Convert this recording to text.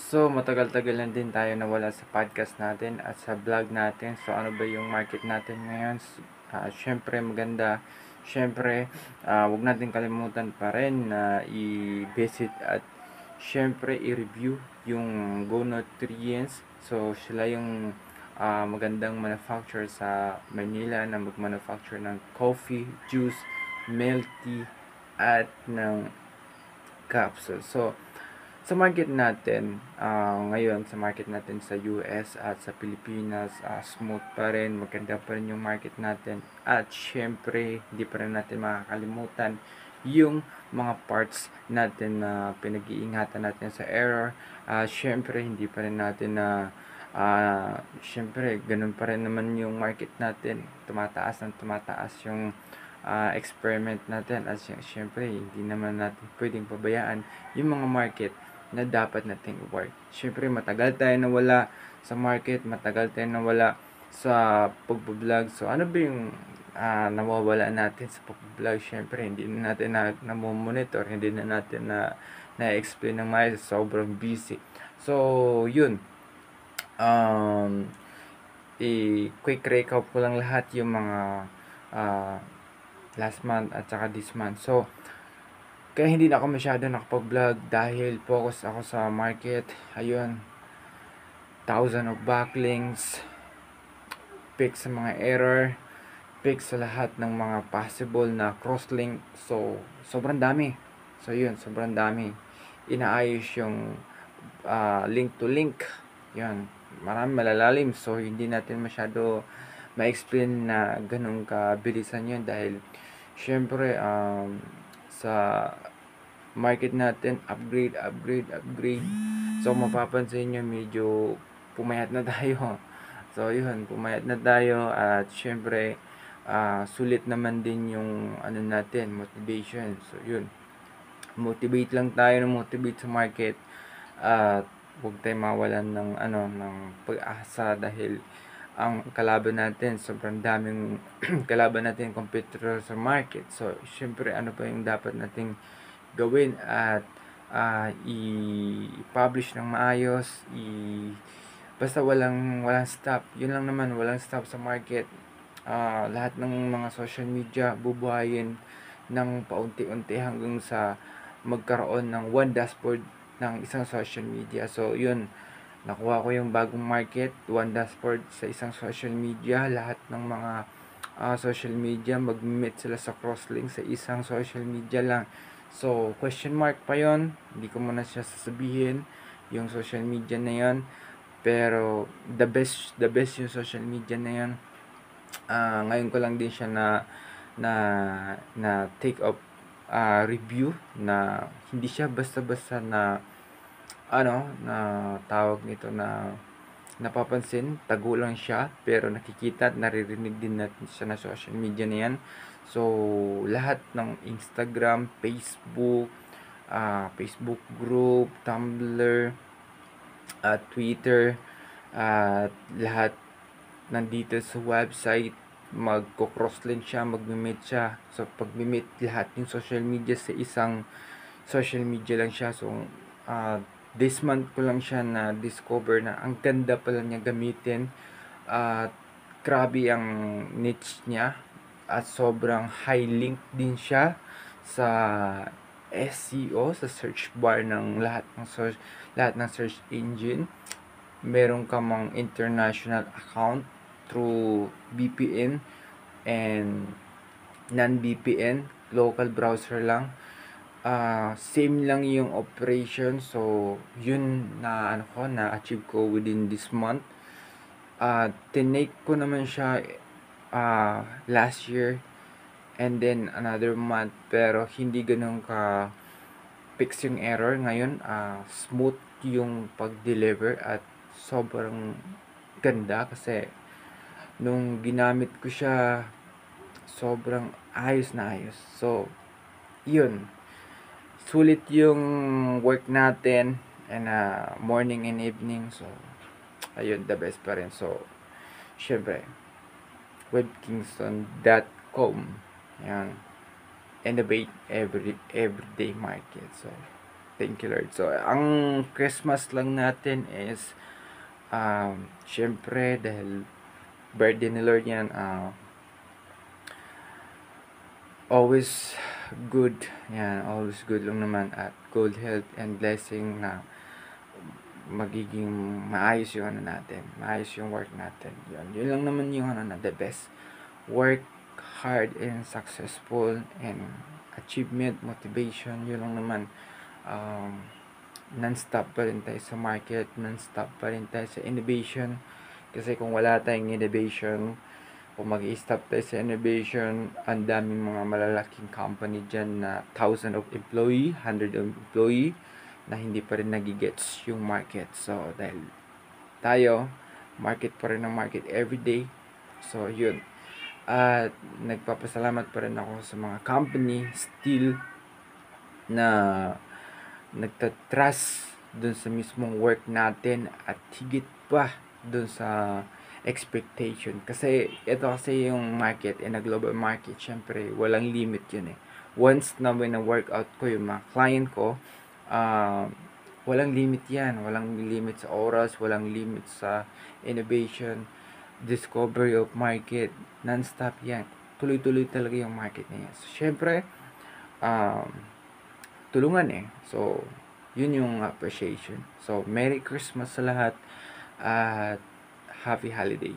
So, matagal-tagal na din tayo nawala sa podcast natin at sa vlog natin. So, ano ba yung market natin ngayon? Syempre, maganda. Syempre, wag natin kalimutan pa rin na i-visit at syempre, i-review yung Go Nutrients. So, sila yung magandang manufacturer sa Manila na mag-manufacture ng coffee, juice, milk tea, at ng capsule. So, sa market natin, ngayon sa market natin sa US at sa Pilipinas, smooth pa rin, maganda pa rin yung market natin. At syempre, hindi pa rin natin makakalimutan yung mga parts natin na pinag-iingatan natin sa error. Syempre, hindi pa rin natin na syempre, ganun pa rin naman yung market natin. Tumataas ng tumataas yung experiment natin. At syempre, hindi naman natin pwedeng pabayaan yung mga market na dapat nating work. Syempre, matagal tayo nawala sa market, matagal tayo nawala sa pagbablog. So, ano ba yung nawawala natin sa pagbablog? Syempre, hindi na natin na-monitor, hindi na natin na-explain ng maayos, sobrang busy. So, yun. I-quick recap ko lang lahat yung mga uh, last month at saka this month. So, kaya hindi na ako masyado nakapag-vlog dahil focus ako sa market. Ayun, thousand of backlinks, pick sa mga error, pick sa lahat ng mga possible na cross-link. So, sobrang dami. So, yun, sobrang dami. Inaayos yung link to link. Yun, marami malalalim. So, hindi natin masyado ma-explain na ganun kabilisan yun dahil syempre, sa market natin, upgrade. So, mapapansin nyo, medyo pumayat na tayo. So, yun, pumayat na tayo at syempre, sulit naman din yung ano natin, motivation. So, yun, motivate lang tayo ng motivate sa market at huwag tayo mawalan ng pag-asa dahil ang kalaban natin, sobrang daming kalaban natin competitor sa market. So, syempre, ano pa yung dapat nating gawin at i-publish ng maayos, basta walang stop. Yun lang naman, walang stop sa market. Lahat ng mga social media bubuhayin ng paunti-unti hanggang sa magkaroon ng one dashboard ng isang social media. So, yun, nakuha ko yung bagong market, one dashboard sa isang social media. Lahat ng mga social media, mag-meet sila sa crosslink sa isang social media lang. So, question mark pa yon, hindi ko muna siya sasabihin, yung social media na yon. Pero, the best yung social media na yon. Ngayon ko lang din siya na, na take up review na hindi siya basta-basta na na tawag nito na napapansin, tago lang siya, pero nakikita at naririnig din natin siya na social media na yan. So, lahat ng Instagram, Facebook, Facebook group, Tumblr, Twitter, at lahat nandito sa website, magko-crosslink siya, magme-meet siya. So, pag-meet lahat yung social media sa isang social media lang siya. So, this month ko lang siya na discover na ang ganda pala niya gamitin at grabe ang niche niya at sobrang high link din siya sa SEO, sa search bar ng lahat ng search engine. Meron ka mang international account through VPN and non-VPN, local browser lang. Same lang yung operation. So, yun na-achieve ko within this month. Tinake ko naman siya last year and then another month, pero hindi ganun ka fix yung error. Ngayon, smooth yung pag-deliver at sobrang ganda kasi nung ginamit ko siya, sobrang ayos na ayos. So, yun, sulit yung work natin and morning and evening. So, ayun, the best pa rin. So, syempre, webkingston.com, yan, innovate everyday market. So, Thank you, Lord. So, ang Christmas lang natin is, syempre, dahil birthday ni Lord yan, always good. Yan, always good lang naman at good health and blessing na magiging maayos yung ano natin, maayos yung work natin. Yun lang naman yung ano na the best. Work hard and successful and achievement, motivation, yun lang naman. Non-stop pa rin tayo sa market, non-stop pa rin tayo sa innovation. Kasi kung wala tayong innovation, kung mag-i-stop tayo sa innovation, ang daming mga malalaking company dyan na 1,000 of employee, 100 of employee, na hindi pa rin nagigets yung market. So, dahil tayo, market pa rin ang market everyday. So, yun. At nagpapasalamat pa rin ako sa mga company still na nagtatrust dun sa mismong work natin at higit pa dun sa expectation. Kasi ito kasi yung market na global market, syempre walang limit yun eh. Once na workout ko yung mga client ko, walang limit yan. Walang limit sa oras, walang limit sa innovation, discovery of market, non-stop yan. Tuloy-tuloy talaga yung market na yan. So, syempre, tulungan eh. So, yun yung appreciation. So, Merry Christmas sa lahat at Happy Holiday.